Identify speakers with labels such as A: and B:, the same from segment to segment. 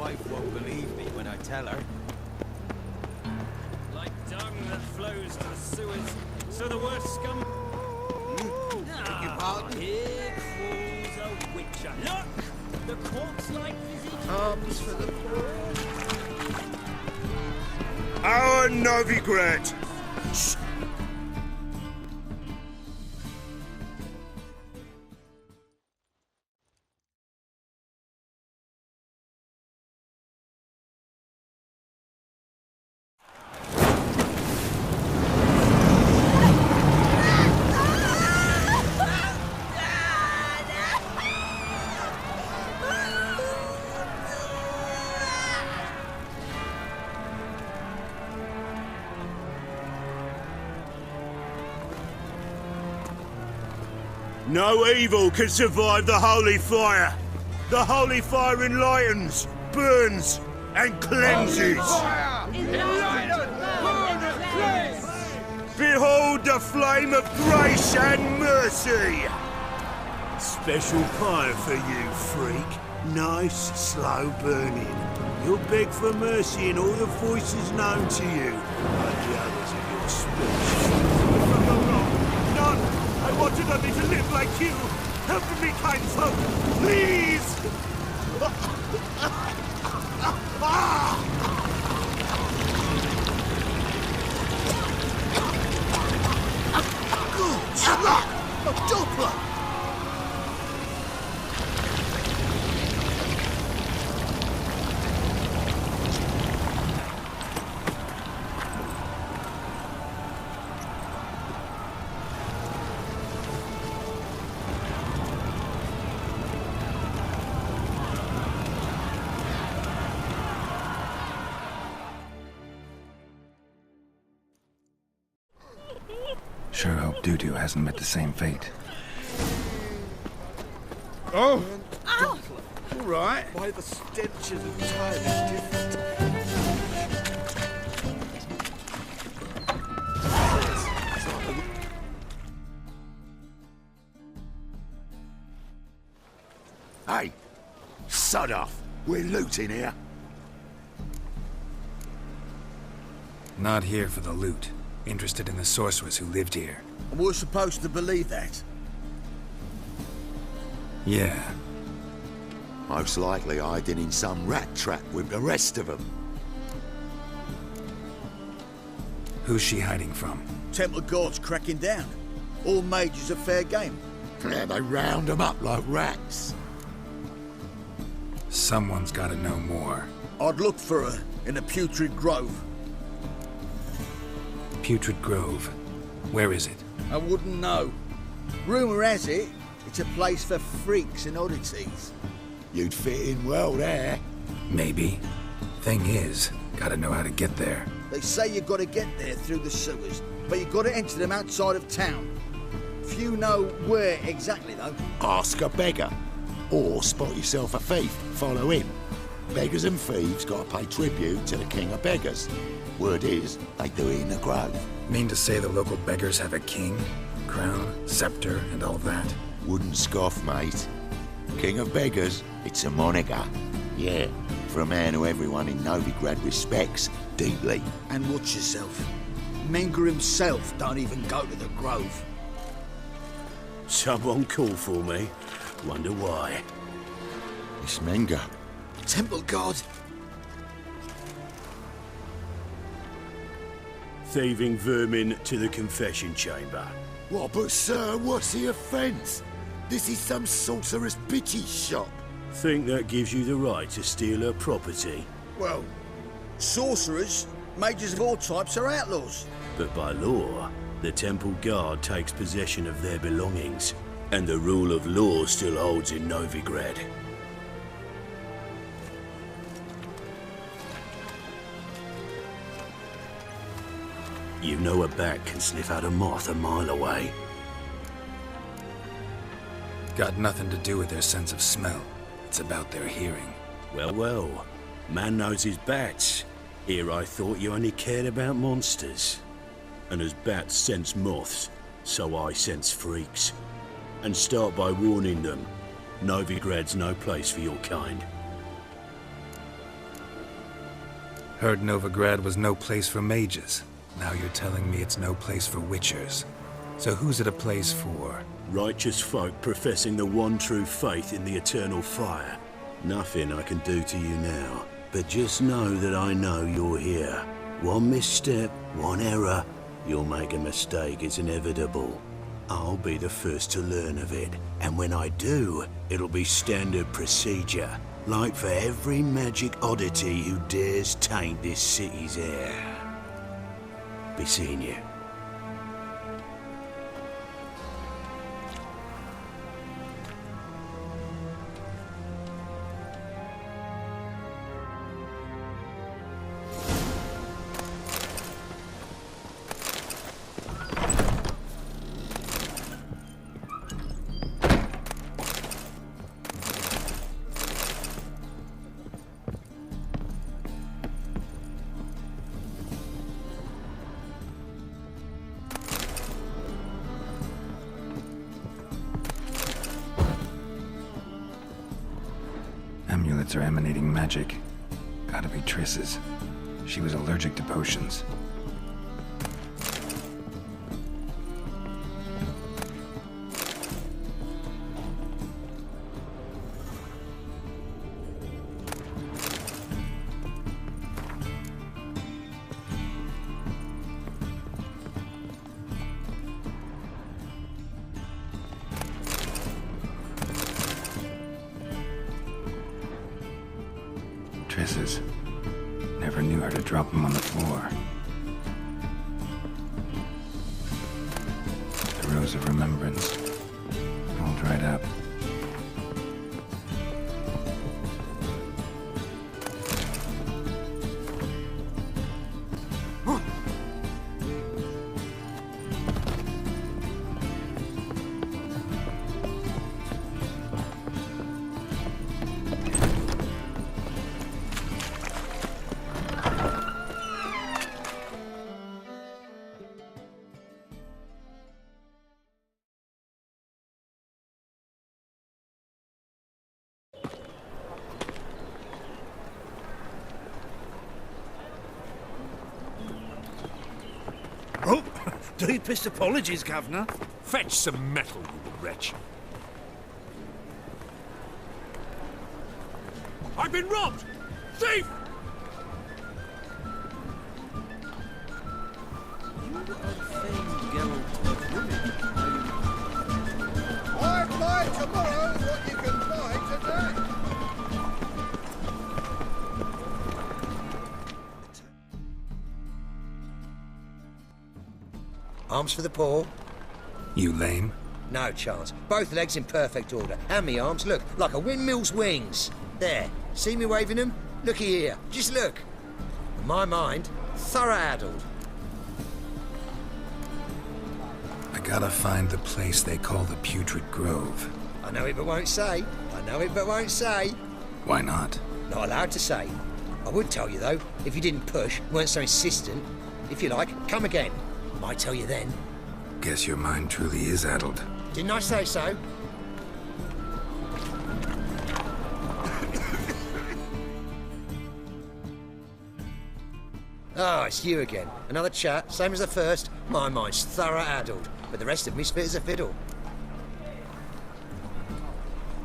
A: wife won't believe me when I tell her.
B: Like dung that flows to the sewers, so the worst scum... Here crawls a witcher. Look! The corpse-like visage...
A: Arms for the poor.
C: Our Novigrad! Shh. No evil can survive the holy fire. The holy fire enlightens, burns, and cleanses. Behold the flame of grace and mercy. Special fire for you, freak. Nice, slow burning. You'll beg for mercy in all the voices known to you, like the others of your species. None! I wanted only to live like you! Help me, kind folk! Please! Good luck! A Doppler!
D: Sure hope Doo-Doo hasn't met the same fate.
C: Oh!
E: Ow!
C: All right.
A: Why the stenches of time is different.
C: Hey! Sod off! We're looting here.
D: Not here for the loot. Interested in the sorcerers who lived here.
F: And we're supposed to believe that?
D: Yeah.
C: Most likely hiding in some rat trap with the rest of them.
D: Who's she hiding from?
F: Temple Guards cracking down. All mages are fair game.
C: Yeah, they round them up like rats.
D: Someone's gotta know more.
F: I'd look for her in the Putrid Grove.
D: Putrid Grove. Where is it?
F: I wouldn't know. Rumour has it, it's a place for freaks and oddities.
C: You'd fit in well there.
D: Maybe. Thing is, gotta know how to get there.
F: They say you gotta get there through the sewers, but you gotta enter them outside of town. Few know where exactly, though.
C: Ask a beggar. Or spot yourself a thief. Follow him. Beggars and thieves gotta pay tribute to the king of beggars. Word is, they do it in the grove.
D: Mean to say the local beggars have a king, crown, scepter, and all that?
C: Wouldn't scoff, mate. King of beggars, it's a moniker. Yeah, for a man who everyone in Novigrad respects deeply.
F: And watch yourself. Menger himself don't even go to the grove.
C: Someone called for me. Wonder why. It's Menger.
F: Temple Guard.
C: Thieving vermin to the confession chamber. What, but sir, what's the offence? This is some sorcerer's bitch's shop. Think that gives you the right to steal her property?
F: Well, sorcerers, mages of all types are outlaws.
C: But by law, the Temple Guard takes possession of their belongings, and the rule of law still holds in Novigrad. You know a bat can sniff out a moth a mile away.
D: Got nothing to do with their sense of smell. It's about their hearing.
C: Well, well. Man knows his bats. Here I thought you only cared about monsters. And as bats sense moths, so I sense freaks. And start by warning them, Novigrad's no place for your kind.
D: Heard Novigrad was no place for mages. Now you're telling me it's no place for witchers. So who's it a place for?
C: Righteous folk professing the one true faith in the eternal fire. Nothing I can do to you now, but just know that I know you're here. One misstep, one error, you'll make a mistake, it's inevitable. I'll be the first to learn of it, and when I do, it'll be standard procedure. Like for every magic oddity who dares taint this city's air. Be seeing you.
D: Amulets are emanating magic. Gotta be Triss's. She was allergic to potions. Triss's. Never knew her to drop them on the floor. The Rose of Remembrance. All dried up.
C: Oh, deepest apologies, Governor. Fetch some metal, you wretch. I've been robbed! Thief!
F: I buy tomorrow what you can buy today.
E: Arms for the poor?
D: You lame?
E: No chance. Both legs in perfect order. And me arms, look, like a windmill's wings. There. See me waving them? Looky here. Just look. My mind, thorough-addled.
D: I gotta find the place they call the Putrid Grove.
E: I know it but won't say. I know it but won't say.
D: Why not?
E: Not allowed to say. I would tell you, though, if you didn't push, weren't so insistent. If you like, come again. Might tell you then.
D: Guess your mind truly is addled.
E: Didn't I say so? Oh, it's you again. Another chat, same as the first. My mind's thorough-addled, but the rest of me's fit as a fiddle.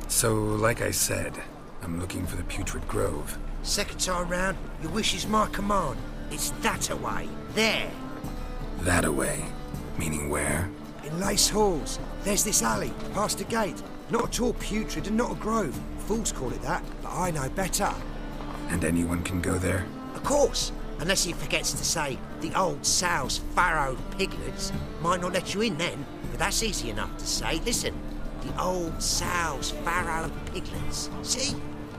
D: So, like I said, I'm looking for the Putrid Grove.
E: Second time round, your wish is my command. It's that away. There.
D: That away? Meaning where?
E: In Lace Halls. There's this alley, past the gate. Not at all putrid and not a grove. Fools call it that, but I know better.
D: And anyone can go there?
E: Of course. Unless he forgets to say, the old sow's farrowed piglets. Might not let you in then, but that's easy enough to say. Listen, the old sow's farrowed piglets. See?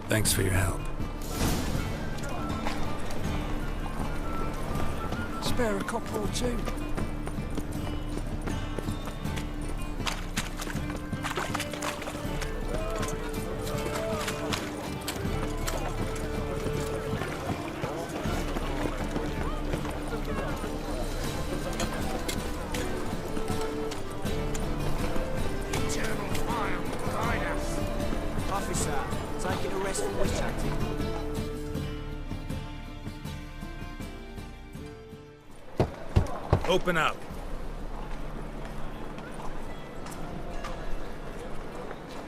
D: Thanks for your help.
E: Spare a copper or two.
D: Open up.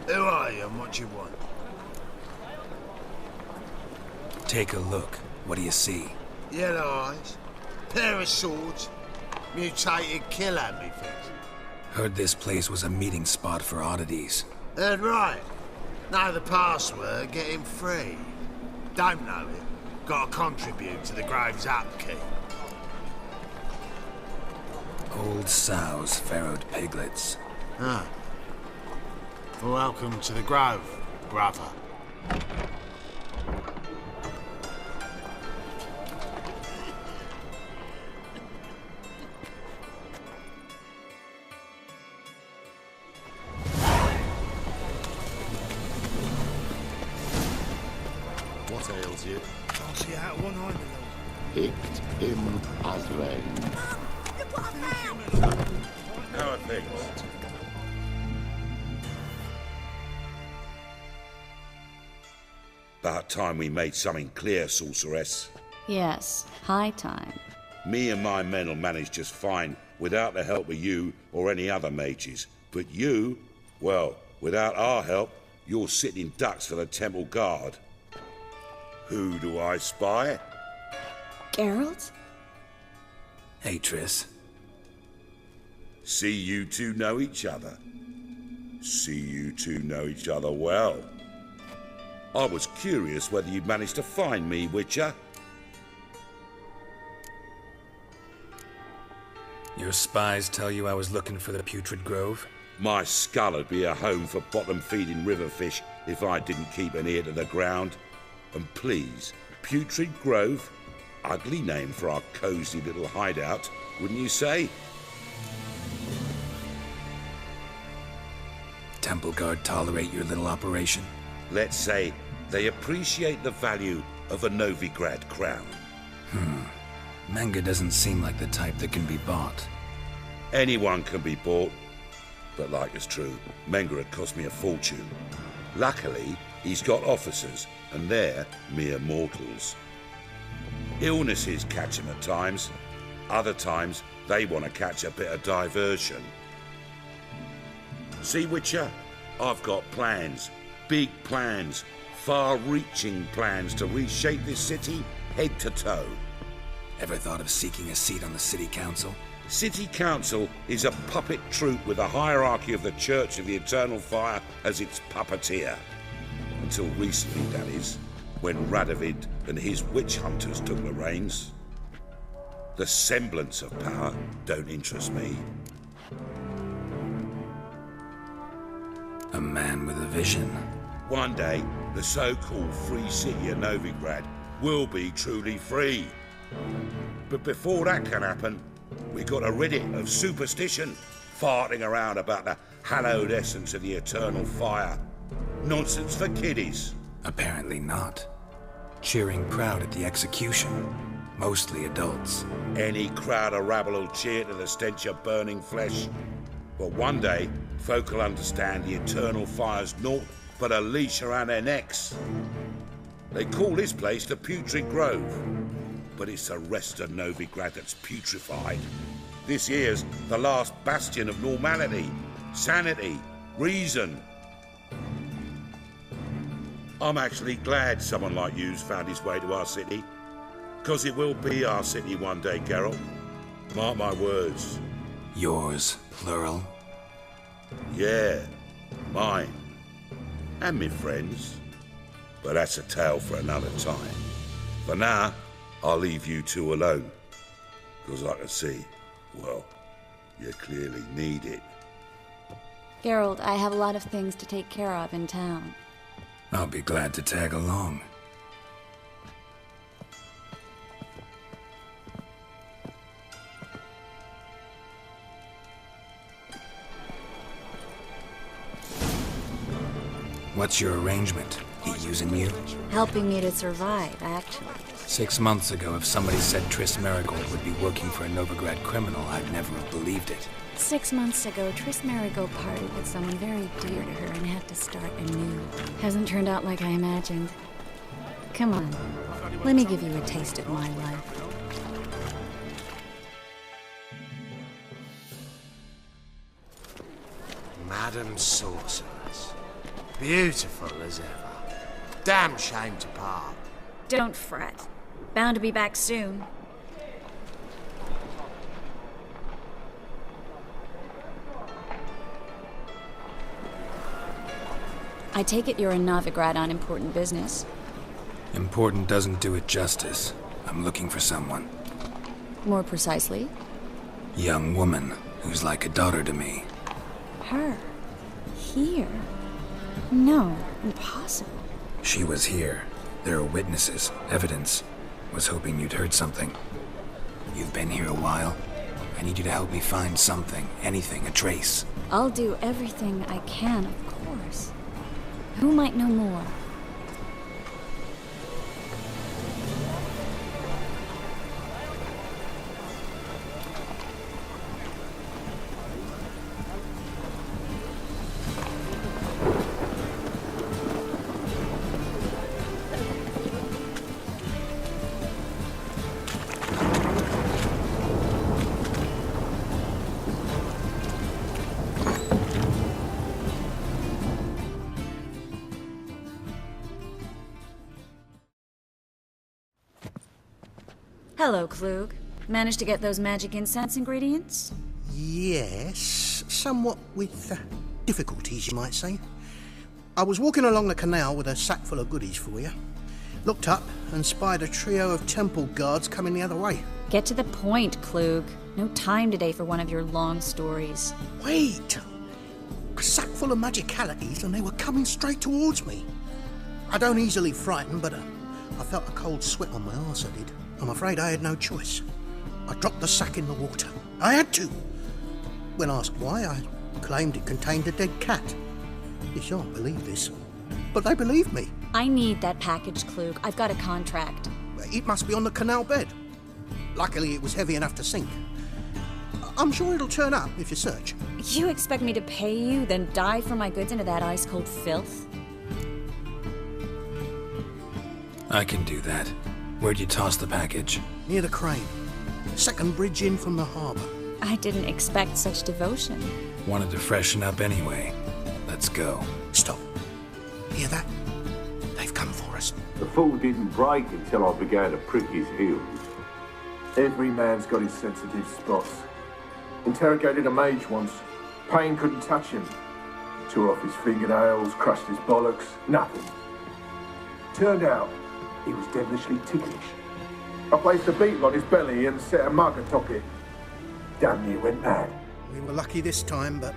C: Who are you and what you want?
D: Take a look. What do you see?
C: Yellow eyes, pair of swords, mutated kill ambi-things.
D: Heard this place was a meeting spot for oddities.
C: Heard right. Know the password, get him free. Don't know it. Gotta contribute to the Grove's upkeep.
D: Old sows, farrowed piglets.
C: Ah. Welcome to the Grove, brother.
G: What ails you?
B: Can't see out one eye below.
G: Picked him as rain.
C: How are things?
H: About time we made something clear, sorceress.
I: Yes, high time.
H: Me and my men'll manage just fine without the help of you or any other mages. But you, well, without our help, you're sitting ducks for the temple guard. Who do I spy?
I: Geralt?
D: Hey, Triss.
H: See you two know each other. See you two know each other well. I was curious whether you'd managed to find me, Witcher.
D: Your spies tell you I was looking for the Putrid Grove?
H: My skull would be a home for bottom-feeding river fish if I didn't keep an ear to the ground. And please, Putrid Grove? Ugly name for our cosy little hideout, wouldn't you say?
D: Temple Guard tolerate your little operation?
H: Let's say they appreciate the value of a Novigrad crown.
D: Manga doesn't seem like the type that can be bought.
H: Anyone can be bought, but like it's true, Menga had cost me a fortune. Luckily, he's got officers, and they're mere mortals. Illnesses catch him at times. Other times, they want to catch a bit of diversion. See, Witcher, I've got plans. Big plans. Far-reaching plans to reshape this city head to toe.
D: Ever thought of seeking a seat on the city council?
H: City Council is a puppet troupe with a hierarchy of the Church of the Eternal Fire as its puppeteer. Until recently, that is, when Radovid and his witch hunters took the reins. The semblance of power don't interest me.
D: A man with a vision.
H: One day, the so-called free city of Novigrad will be truly free. But before that can happen, we got to rid it of superstition, farting around about the hallowed essence of the eternal fire. Nonsense for kiddies.
D: Apparently not. Cheering proud at the execution. Mostly adults.
H: Any crowd of rabble will cheer to the stench of burning flesh. But one day, folk will understand the eternal fire's naught but a leash around their necks. They call this place the Putrid Grove, but it's the rest of Novigrad that's putrefied. This here's the last bastion of normality, sanity, reason. I'm actually glad someone like you's found his way to our city, because it will be our city one day, Geralt. Mark my words.
D: Yours, plural.
H: Yeah, mine. And me friends. But that's a tale for another time. For now, I'll leave you two alone. Because I can see, well, you clearly need it.
I: Geralt, I have a lot of things to take care of in town.
D: I'll be glad to tag along. What's your arrangement? He using you?
I: Helping me to survive, actually.
D: 6 months ago, if somebody said Triss Merigold would be working for a Novigrad criminal, I'd never have believed it.
I: 6 months ago, Triss Merigold parted with someone very dear to her and had to start anew. Hasn't turned out like I imagined. Come on, let me give you a taste of my life.
E: Blood sorcerers. Beautiful as ever. Damn shame to part.
I: Don't fret. Bound to be back soon. I take it you're in Novigrad on important business.
D: Important doesn't do it justice. I'm looking for someone.
I: More precisely?
D: Young woman who's like a daughter to me.
I: Her? Here? No, impossible.
D: She was here. There are witnesses, evidence. Was hoping you'd heard something. You've been here a while. I need you to help me find something, anything, a trace.
I: I'll do everything I can, of course. Who might know more? Hello, Klug. Managed to get those magic incense ingredients?
J: Yes, somewhat with difficulties, you might say. I was walking along the canal with a sack full of goodies for you. Looked up and spied a trio of temple guards coming the other way.
I: Get to the point, Klug. No time today for one of your long stories.
J: Wait! A sack full of magicalities and they were coming straight towards me. I don't easily frighten, but I felt a cold sweat on my arse, I did. I'm afraid I had no choice. I dropped the sack in the water. I had to. When asked why, I claimed it contained a dead cat. You shan't believe this, but they believed me.
I: I need that package, Klug. I've got a contract.
J: It must be on the canal bed. Luckily, it was heavy enough to sink. I'm sure it'll turn up if you search.
I: You expect me to pay you, then dive for my goods into that ice-cold filth?
D: I can do that. Where'd you toss the package?
J: Near the crane. Second bridge in from the harbour.
I: I didn't expect such devotion.
D: Wanted to freshen up anyway. Let's go.
J: Stop. Hear that? They've come for us.
K: The fall didn't break until I began to prick his heels. Every man's got his sensitive spots. Interrogated a mage once. Pain couldn't touch him. Tore off his fingernails, crushed his bollocks, nothing. Turned out, he was devilishly ticklish. I placed a beetle on his belly and set a mug atop it. Damn near went mad.
J: We were lucky this time, but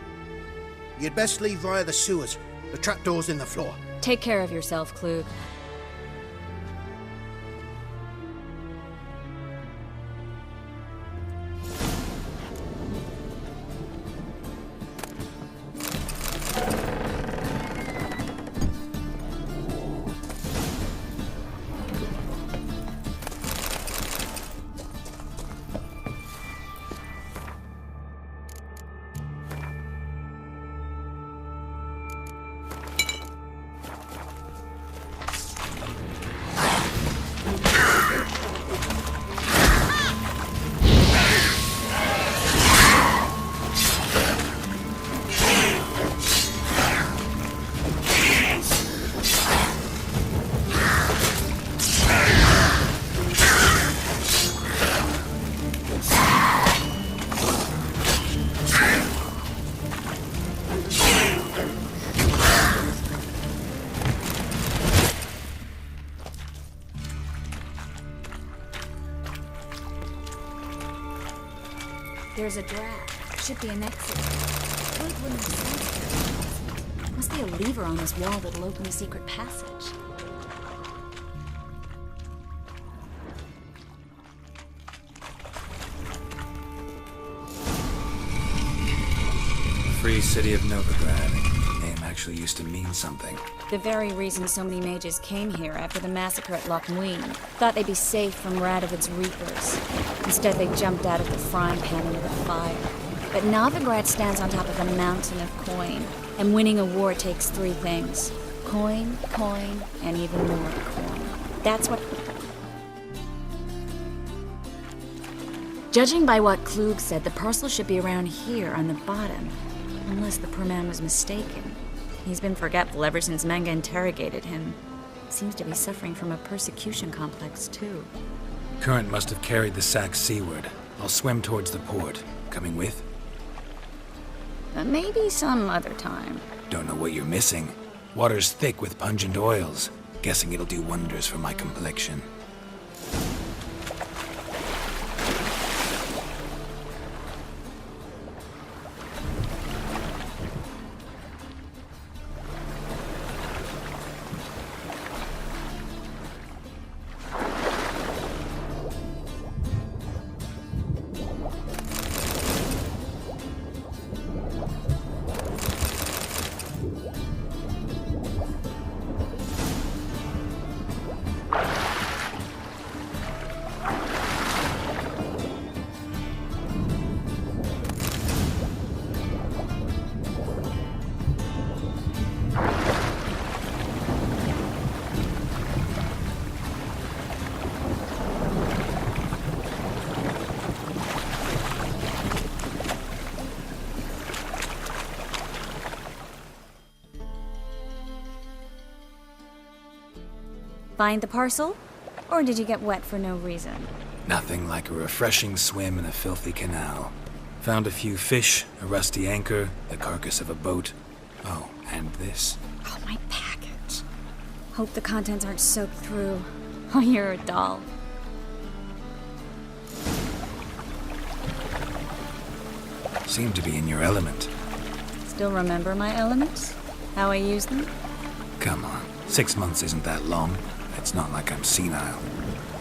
J: you'd best leave via the sewers. The trapdoor's in the floor.
I: Take care of yourself, Klug. There's a draft. Should be an exit. Klug wouldn't have sensed it. Must be a lever on this wall that'll open a secret passage.
D: Free city of Novigrad. Name actually used to mean something.
I: The very reason so many mages came here after the massacre at Loch Muin. Thought they'd be safe from Radovid's reapers. Instead, they jumped out of the frying pan into the fire. But Novigrad stands on top of a mountain of coin. And winning a war takes three things. Coin, coin, and even more coin. That's what... Judging by what Klug said, the parcel should be around here on the bottom. Unless the poor man was mistaken. He's been forgetful ever since Manga interrogated him. Seems to be suffering from a persecution complex, too.
D: Current must have carried the sack seaward. I'll swim towards the port. Coming with?
I: Maybe some other time.
D: Don't know what you're missing. Water's thick with pungent oils. Guessing it'll do wonders for my complexion.
I: Find the parcel? Or did you get wet for no reason?
D: Nothing like a refreshing swim in a filthy canal. Found a few fish, a rusty anchor, the carcass of a boat. Oh, and this.
I: Oh, my package. Hope the contents aren't soaked through. Oh, you're a doll.
D: Seem to be in your element.
I: Still remember my elements? How I use them?
D: Come on, 6 months isn't that long. It's not like I'm senile.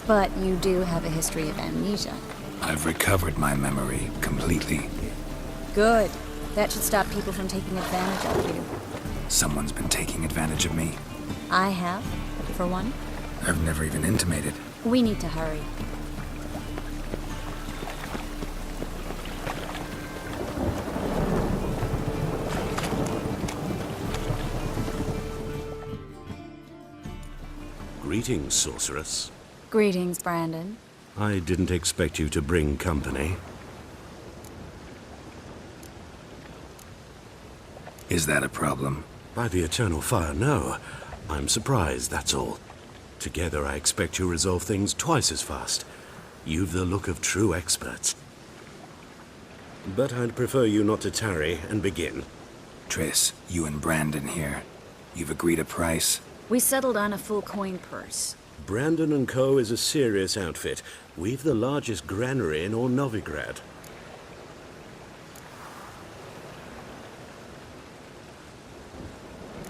I: But you do have a history of amnesia.
D: I've recovered my memory completely.
I: Good. That should stop people from taking advantage of you.
D: Someone's been taking advantage of me.
I: I have, for one.
D: I've never even intimated.
I: We need to hurry.
C: Greetings, sorceress.
I: Greetings, Brandon.
C: I didn't expect you to bring company.
D: Is that a problem?
C: By the eternal fire, no. I'm surprised, that's all. Together, I expect you resolve things twice as fast. You've the look of true experts. But I'd prefer you not to tarry and begin.
D: Triss, you and Brandon here. You've agreed a price?
I: We settled on a full coin purse.
C: Brandon & Co. is a serious outfit. We've the largest granary in all Novigrad.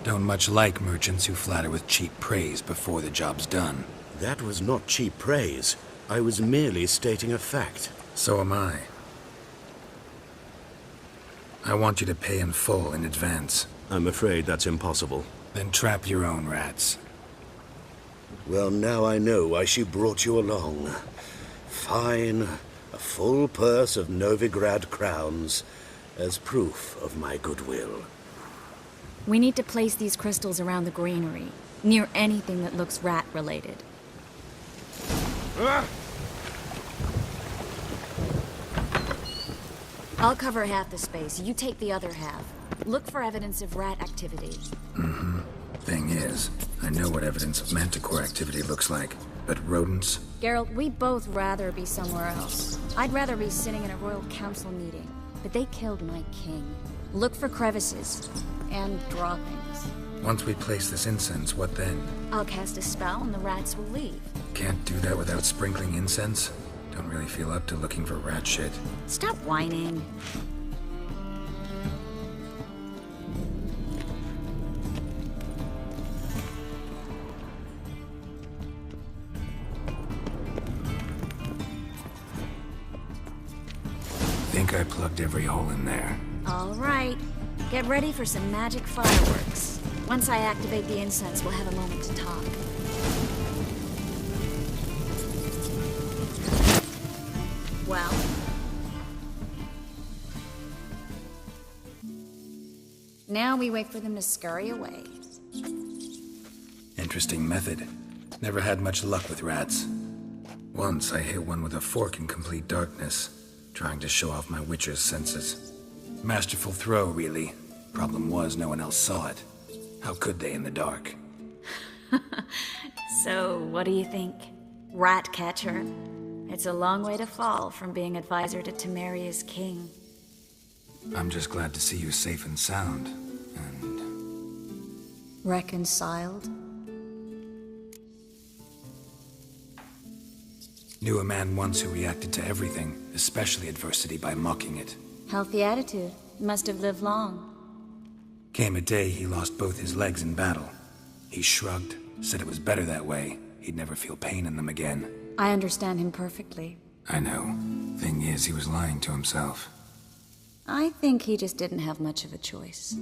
D: Don't much like merchants who flatter with cheap praise before the job's done.
C: That was not cheap praise. I was merely stating a fact.
D: So am I. I want you to pay in full in advance.
C: I'm afraid that's impossible.
D: Then trap your own rats.
C: Well, now I know why she brought you along. Fine. A full purse of Novigrad crowns as proof of my goodwill.
I: We need to place these crystals around the granary, near anything that looks rat-related. I'll cover half the space, you take the other half. Look for evidence of rat activity.
D: Mm-hmm. Thing is, I know what evidence of manticore activity looks like, but rodents?
I: Geralt, we'd both rather be somewhere else. I'd rather be sitting in a royal council meeting, but they killed my king. Look for crevices, and droppings.
D: Once we place this incense, what then?
I: I'll cast a spell and the rats will leave.
D: Can't do that without sprinkling incense? Don't really feel up to looking for rat shit.
I: Stop whining.
D: Think I plugged every hole in there.
I: All right. Get ready for some magic fireworks. Once I activate the incense, we'll have a moment to talk. Well? Now we wait for them to scurry away.
D: Interesting method. Never had much luck with rats. Once I hit one with a fork in complete darkness, trying to show off my witcher's senses. Masterful throw, really. Problem was, no one else saw it. How could they in the dark?
I: So, what do you think? Rat catcher? It's a long way to fall from being advisor to Temeria's king.
D: I'm just glad to see you safe and sound. And...
I: Reconciled?
D: Knew a man once who reacted to everything, especially adversity, by mocking it.
I: Healthy attitude. Must have lived long.
D: Came a day he lost both his legs in battle. He shrugged, said it was better that way. He'd never feel pain in them again.
I: I understand him perfectly.
D: I know. Thing is, he was lying to himself.
I: I think he just didn't have much of a choice.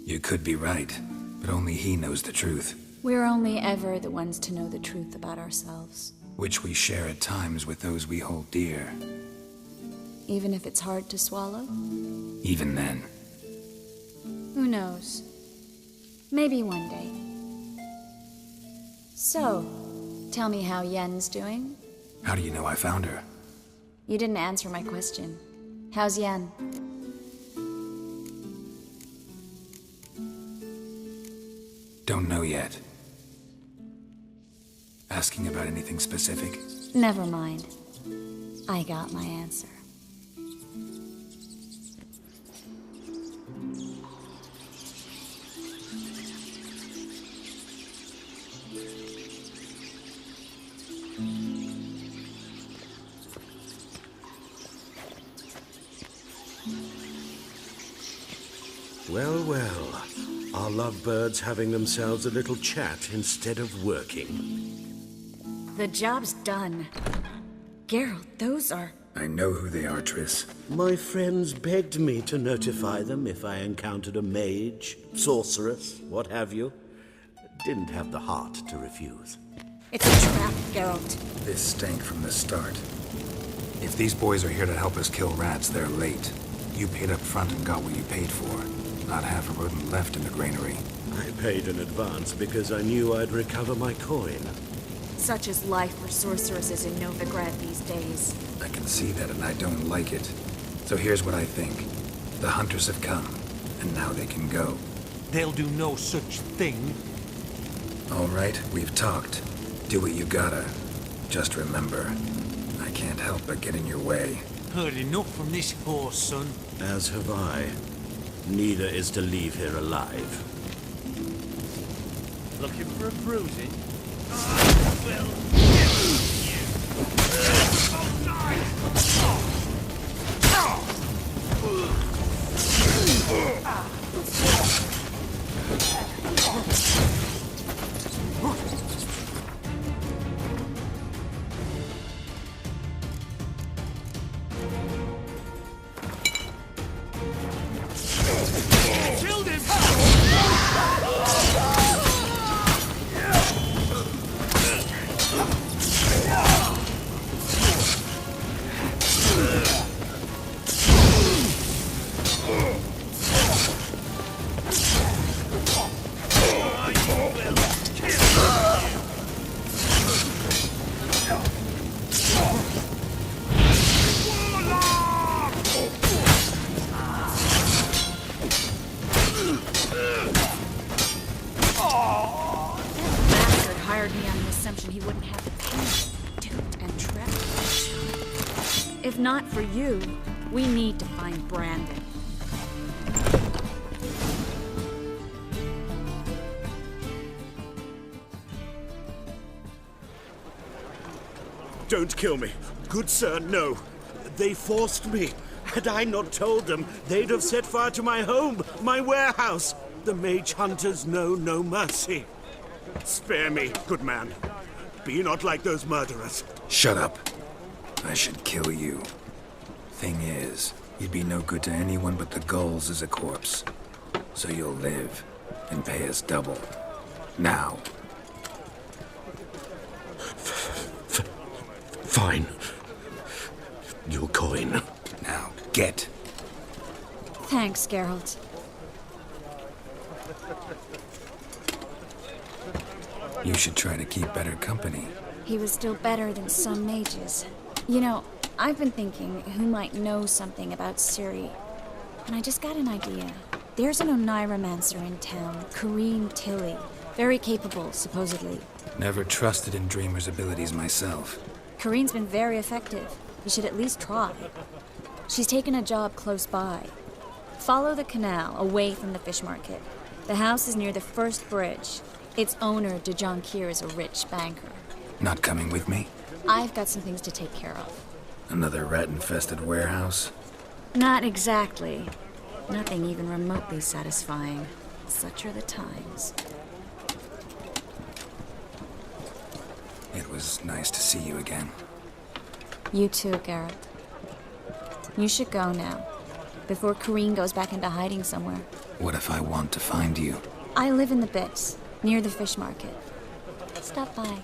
D: You could be right, but only he knows the truth.
I: We're only ever the ones to know the truth about ourselves.
D: Which we share at times with those we hold dear.
I: Even if it's hard to swallow?
D: Even then.
I: Who knows? Maybe one day. So, tell me how Yen's doing?
D: How do you know I found her?
I: You didn't answer my question. How's Yen?
D: Don't know yet. Asking about anything specific?
I: Never mind. I got my answer.
C: Well, well. Our lovebirds having themselves a little chat instead of working.
I: The job's done. Geralt, those are...
D: I know who they are, Triss.
C: My friends begged me to notify them if I encountered a mage, sorceress, what have you. Didn't have the heart to refuse.
I: It's a trap, Geralt.
D: This stank from the start. If these boys are here to help us kill rats, they're late. You paid up front and got what you paid for. Not half a rodent left in the granary.
C: I paid in advance because I knew I'd recover my coin.
I: Such is life for sorceresses in Novigrad these days.
D: I can see that and I don't like it. So here's what I think. The hunters have come, and now they can go.
B: They'll do no such thing.
D: All right, we've talked. Do what you gotta. Just remember, I can't help but get in your way.
B: Heard enough from this horse, son.
C: As have I. Neither is to leave here alive.
B: Looking for a bruising? Killed him!
I: Hired me on the assumption he wouldn't have the pain, duped and trapped. If not for you, we need to find Brandon.
C: Don't kill me. Good sir, no. They forced me. Had I not told them, they'd have set fire to my home, my warehouse. The mage hunters know no mercy. Spare me, good man. Be not like those murderers.
D: Shut up. I should kill you. Thing is, you'd be no good to anyone but the gulls as a corpse. So you'll live and pay us double. Now.
C: Fine. Your coin.
D: Now, get.
I: Thanks, Geralt.
D: You should try to keep better company.
I: He was still better than some mages. You know, I've been thinking who might know something about Ciri, and I just got an idea. There's an Oneiromancer in town, Kareen Tilly. Very capable, supposedly.
D: Never trusted in Dreamer's abilities myself.
I: Kareen's been very effective. You should at least try. She's taken a job close by. Follow the canal, away from the fish market. The house is near the first bridge. Its owner, Dejon Kier, is a rich banker.
D: Not coming with me?
I: I've got some things to take care of.
D: Another rat-infested warehouse?
I: Not exactly. Nothing even remotely satisfying. Such are the times.
D: It was nice to see you again.
I: You too, Garrett. You should go now, before Kareen goes back into hiding somewhere.
D: What if I want to find you?
I: I live in the Bits, near the fish market. Stop by.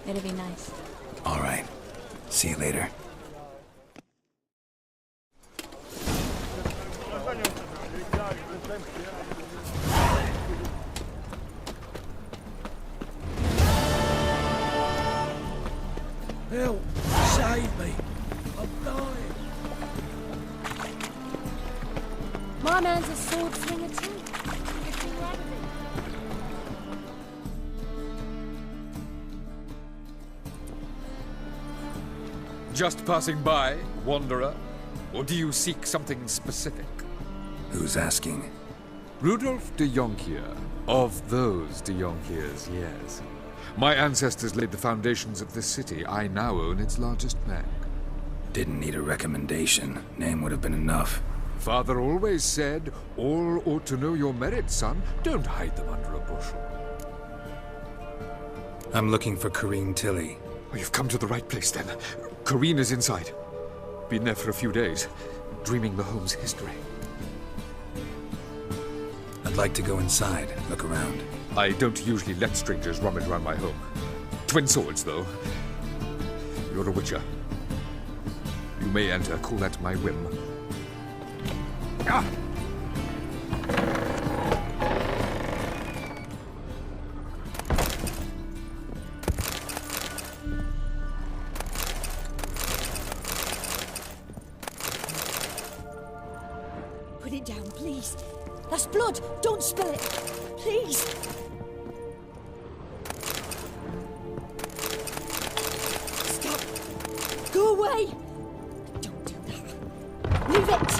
I: It'll be nice.
D: All right. See you later.
A: Help! Save me! I'm dying!
L: My man's a sword slinger too. Get you out of it.
M: Just passing by, wanderer? Or do you seek something specific?
D: Who's asking?
M: Rudolf de Jonkier. Of those de Jonkiers, yes. My ancestors laid the foundations of this city. I now own its largest bank.
D: Didn't need a recommendation. Name would have been enough.
M: Father always said, all ought to know your merits, son. Don't hide them under a bushel.
D: I'm looking for Kareen Tilly.
M: Oh, you've come to the right place, then. Kareen is inside. Been there for a few days, dreaming the home's history.
D: I'd like to go inside, look around.
M: I don't usually let strangers rummage around my home. Twin swords, though. You're a witcher. You may enter, call at my whim. Ah!
L: Put it down, please. That's blood. Don't spill it. Please. Stop. Go away. Don't do that. Leave it.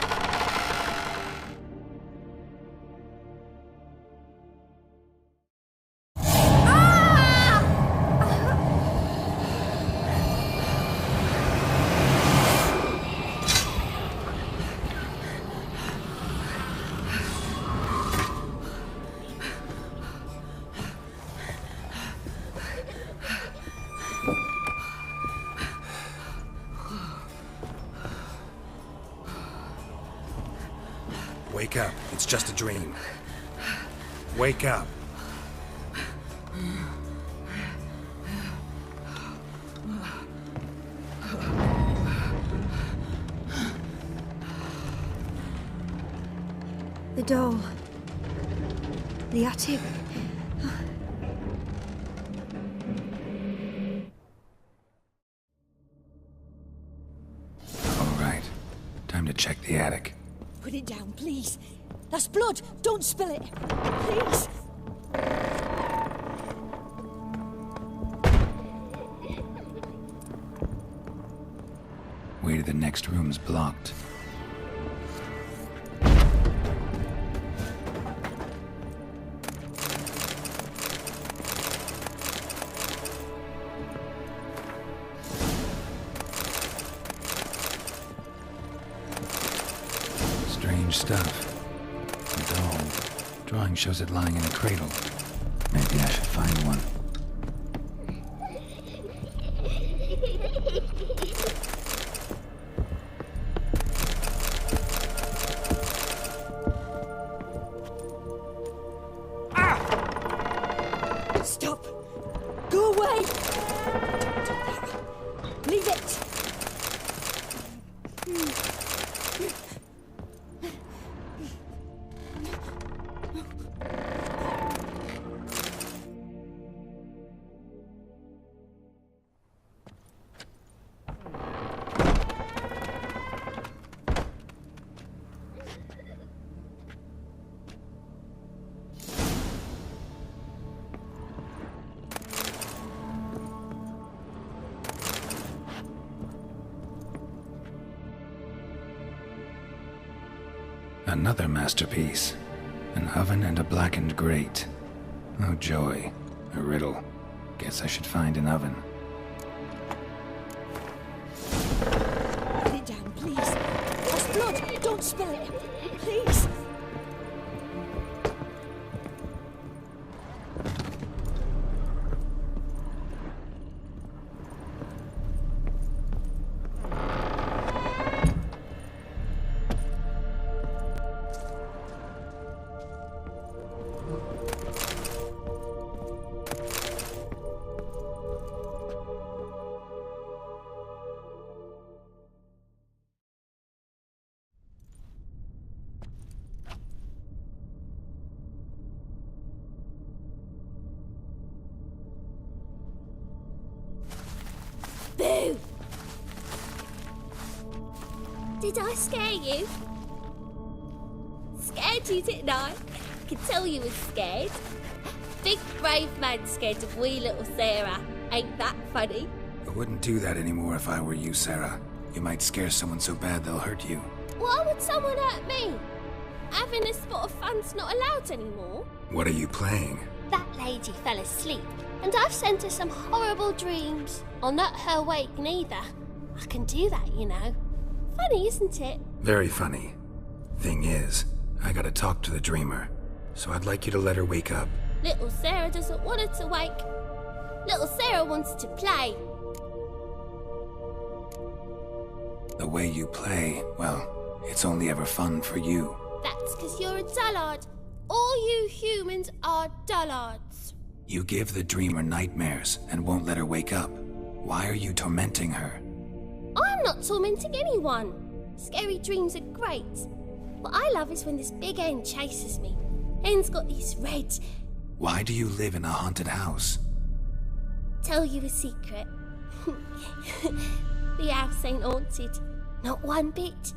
D: Wake up. It's just a dream. Wake up.
L: The doll. The attic.
D: All right. Time to check the attic.
L: Put it down, please. That's blood. Don't spill it. Please.
D: Way to the next room's blocked. Strange stuff. A doll. Drawing shows it lying in a cradle. Maybe I should find one.
L: Stop. Go away. Leave it.
D: Another masterpiece. An oven and a blackened grate. Oh joy. A riddle. Guess I should find an oven.
L: Put it down, please. That's blood. Don't spill it. Please.
N: Boo! Did I scare you? Scared you, didn't I? I could tell you was scared. Big brave man scared of wee little Sarah. Ain't that funny?
D: I wouldn't do that anymore if I were you, Sarah. You might scare someone so bad they'll hurt you.
N: Why would someone hurt me? Having a spot of fun's not allowed anymore.
D: What are you playing?
N: That lady fell asleep, and I've sent her some horrible dreams. I'll not her wake neither. I can do that, you know. Funny, isn't it?
D: Very funny. Thing is, I gotta talk to the dreamer, so I'd like you to let her wake up.
N: Little Sarah doesn't want her to wake. Little Sarah wants to play.
D: The way you play, well, it's only ever fun for you.
N: That's because you're a dullard. All you humans are dullards.
D: You give the dreamer nightmares and won't let her wake up. Why are you tormenting her?
N: I'm not tormenting anyone. Scary dreams are great. What I love is when this big hen chases me. Hen's got these red...
D: Why do you live in a haunted house?
N: Tell you a secret. The house ain't haunted. Not one bit.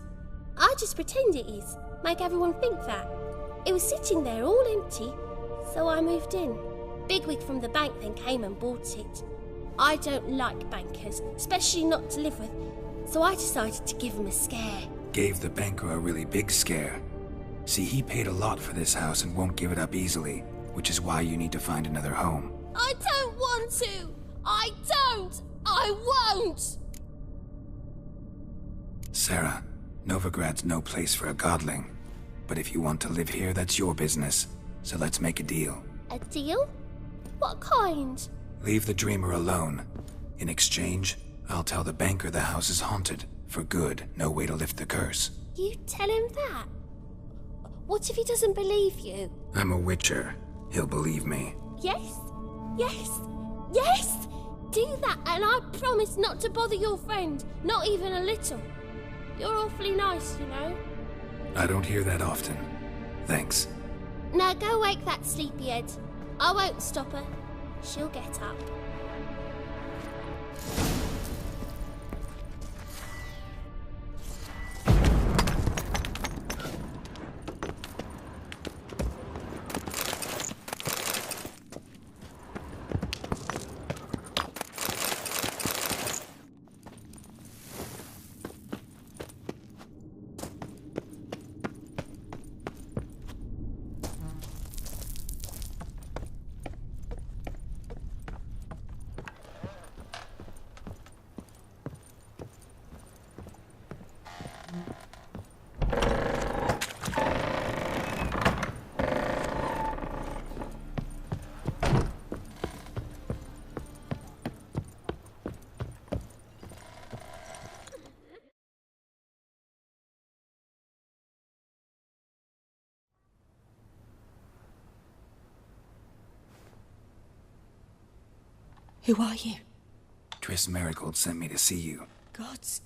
N: I just pretend it is. Make everyone think that. It was sitting there all empty, so I moved in. Bigwig from the bank then came and bought it. I don't like bankers, especially not to live with, so I decided to give him a scare.
D: Gave the banker a really big scare. See, he paid a lot for this house and won't give it up easily, which is why you need to find another home.
N: I don't want to! I don't! I won't!
D: Sarah, Novigrad's no place for a godling. But if you want to live here, that's your business. So let's make a deal.
N: A deal? What kind?
D: Leave the dreamer alone. In exchange, I'll tell the banker the house is haunted. For good, no way to lift the curse.
N: You tell him that? What if he doesn't believe you?
D: I'm a witcher. He'll believe me.
N: Yes? Yes? Yes! Do that and I promise not to bother your friend. Not even a little. You're awfully nice, you know.
D: I don't hear that often. Thanks.
N: Now go wake that sleepyhead. I won't stop her. She'll get up.
L: Who are you?
D: Triss Marigold sent me to see you.
L: Gods.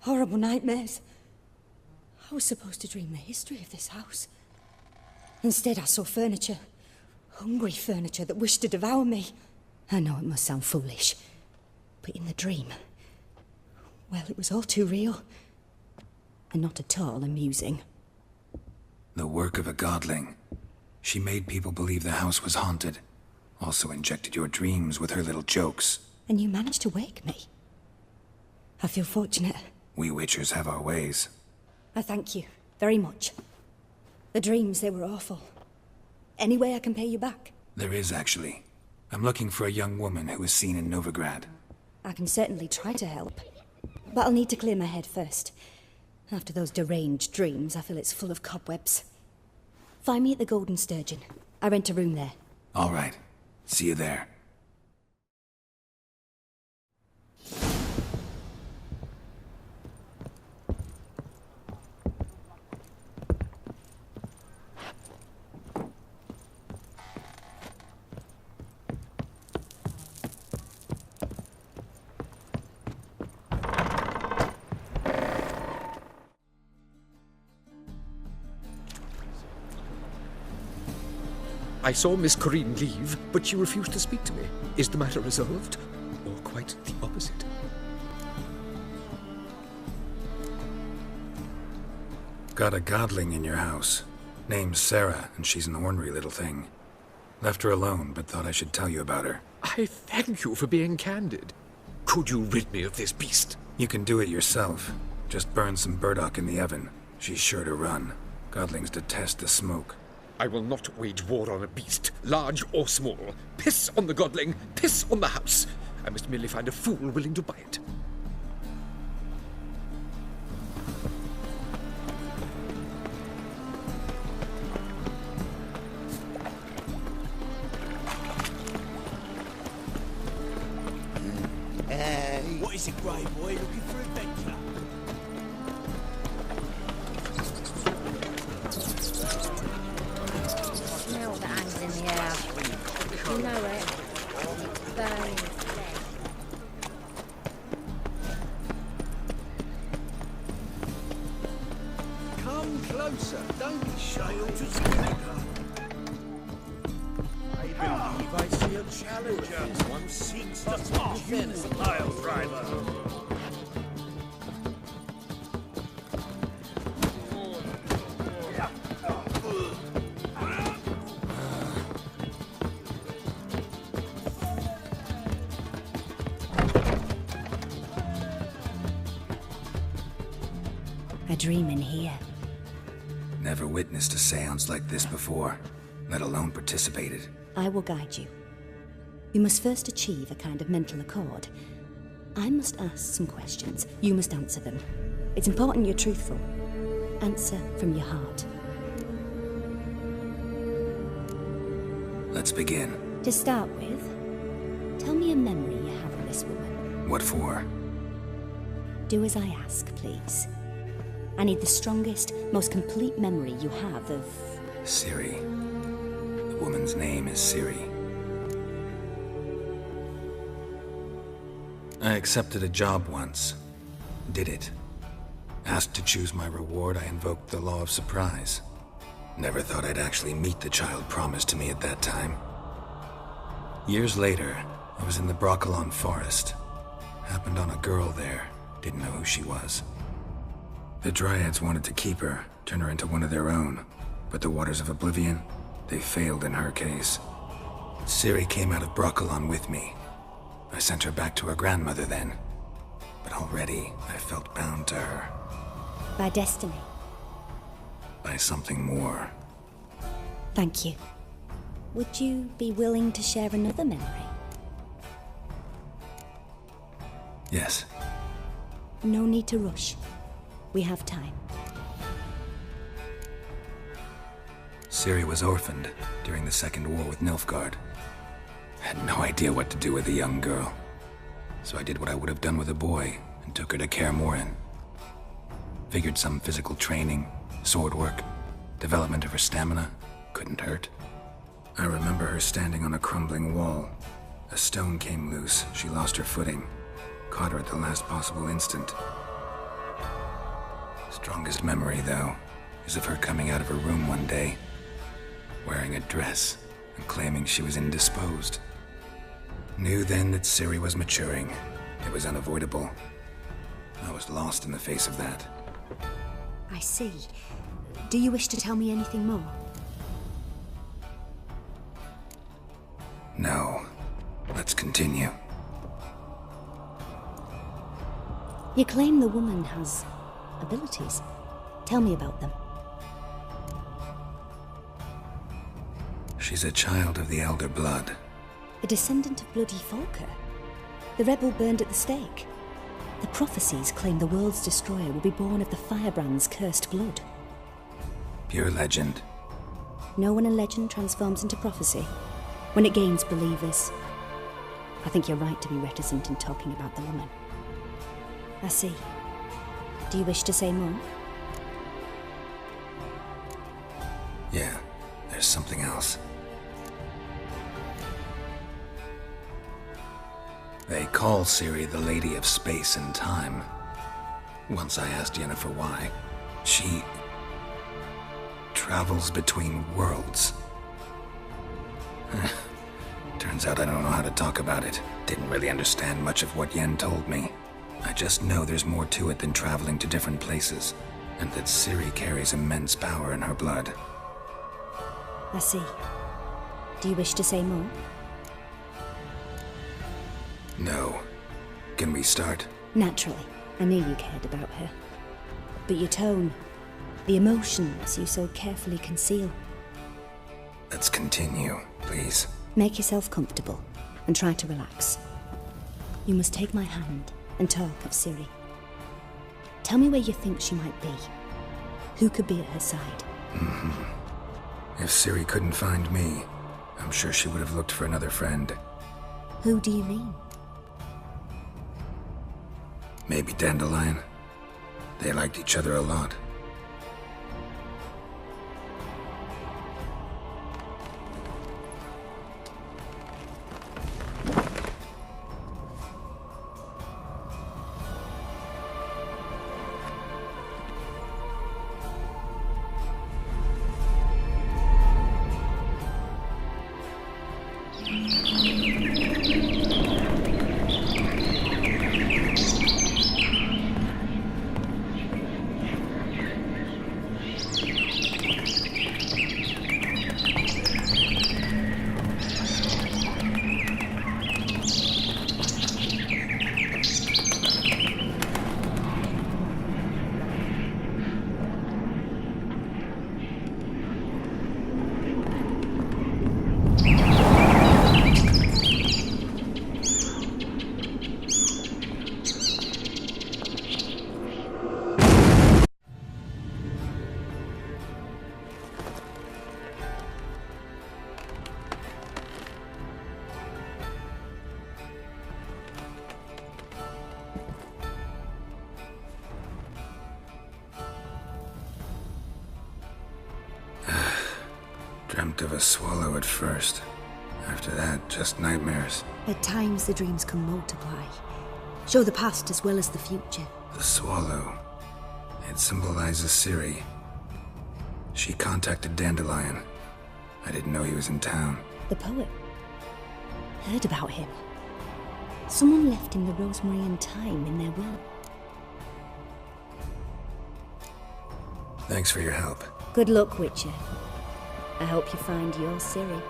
L: Horrible nightmares. I was supposed to dream the history of this house. Instead, I saw furniture. Hungry furniture that wished to devour me. I know it must sound foolish, but in the dream, well, it was all too real. And not at all amusing.
D: The work of a godling. She made people believe the house was haunted. Also injected your dreams with her little jokes.
L: And you managed to wake me. I feel fortunate.
D: We witchers have our ways.
L: I thank you very much. The dreams, they were awful. Any way I can pay you back?
D: There is, actually. I'm looking for a young woman who was seen in Novigrad.
L: I can certainly try to help. But I'll need to clear my head first. After those deranged dreams, I feel it's full of cobwebs. Find me at the Golden Sturgeon. I rent a room there.
D: All right. See you there.
M: I saw Miss Corinne leave, but she refused to speak to me. Is the matter resolved? Or quite the opposite?
D: Got a godling in your house. Name's Sarah, and she's an ornery little thing. Left her alone, but thought I should tell you about her.
M: I thank you for being candid. Could you rid me of this beast?
D: You can do it yourself. Just burn some burdock in the oven. She's sure to run. Godlings detest the smoke.
M: I will not wage war on a beast, large or small. Piss on the godling, piss on the house. I must merely find a fool willing to buy it.
B: What is it, Grey Boy? Looking for adventure?
I: Smell that hangs in the air. You know it. Burning flesh.
A: Come closer. Don't be shy. You'll just get I believe I see a challenger. One seeks to talk this pile driver.
L: A dream in here.
D: Never witnessed a seance like this before, let alone participated.
L: I will guide you. You must first achieve a kind of mental accord. I must ask some questions. You must answer them. It's important you're truthful. Answer from your heart.
D: Let's begin.
L: To start with, tell me a memory you have of this woman.
D: What for?
L: Do as I ask, please. I need the strongest, most complete memory you have of...
D: Ciri. The woman's name is Ciri. I accepted a job once. Did it. Asked to choose my reward, I invoked the law of surprise. Never thought I'd actually meet the child promised to me at that time. Years later, I was in the Broccolon forest. Happened on a girl there. Didn't know who she was. The Dryads wanted to keep her, turn her into one of their own. But the Waters of Oblivion, they failed in her case. Ciri came out of Broccolon with me. I sent her back to her grandmother then. But already, I felt bound to her.
L: By destiny.
D: By something more.
L: Thank you. Would you be willing to share another memory?
D: Yes.
L: No need to rush. We have time.
D: Ciri was orphaned during the Second War with Nilfgaard. Had no idea what to do with a young girl. So I did what I would have done with a boy and took her to Kaer Morhen. Figured some physical training, sword work, development of her stamina couldn't hurt. I remember her standing on a crumbling wall. A stone came loose, she lost her footing. Caught her at the last possible instant. Strongest memory, though, is of her coming out of her room one day, wearing a dress and claiming she was indisposed. Knew then that Ciri was maturing. It was unavoidable. I was lost in the face of that.
L: I see. Do you wish to tell me anything more?
D: No. Let's continue.
L: You claim the woman has abilities. Tell me about them.
D: She's a child of the Elder Blood.
L: A descendant of bloody Volker. The rebel burned at the stake. The prophecies claim the world's destroyer will be born of the firebrand's cursed blood.
D: Pure legend.
L: Know when a legend transforms into prophecy? When it gains believers. I think you're right to be reticent in talking about the woman. I see. Do you wish to say more?
D: Yeah, there's something else. They call Ciri the Lady of Space and Time. Once I asked Yennefer why. She travels between worlds. Turns out I don't know how to talk about it. Didn't really understand much of what Yen told me. I just know there's more to it than traveling to different places, and that Ciri carries immense power in her blood.
L: I see. Do you wish to say more?
D: No. Can we start?
L: Naturally. I knew you cared about her. But your tone, the emotions you so carefully conceal.
D: Let's continue, please.
L: Make yourself comfortable and try to relax. You must take my hand and talk of Ciri. Tell me where you think she might be. Who could be at her side?
D: If Ciri couldn't find me, I'm sure she would have looked for another friend.
L: Who do you mean?
D: Maybe Dandelion. They liked each other a lot. Dreamt of a swallow at first. After that, just nightmares.
L: At times the dreams can multiply. Show the past as well as the future.
D: The swallow. It symbolizes Ciri. She contacted Dandelion. I didn't know he was in town.
L: The poet. Heard about him. Someone left him the rosemary and thyme in their will.
D: Thanks for your help.
L: Good luck, Witcher. I hope you find your Ciri.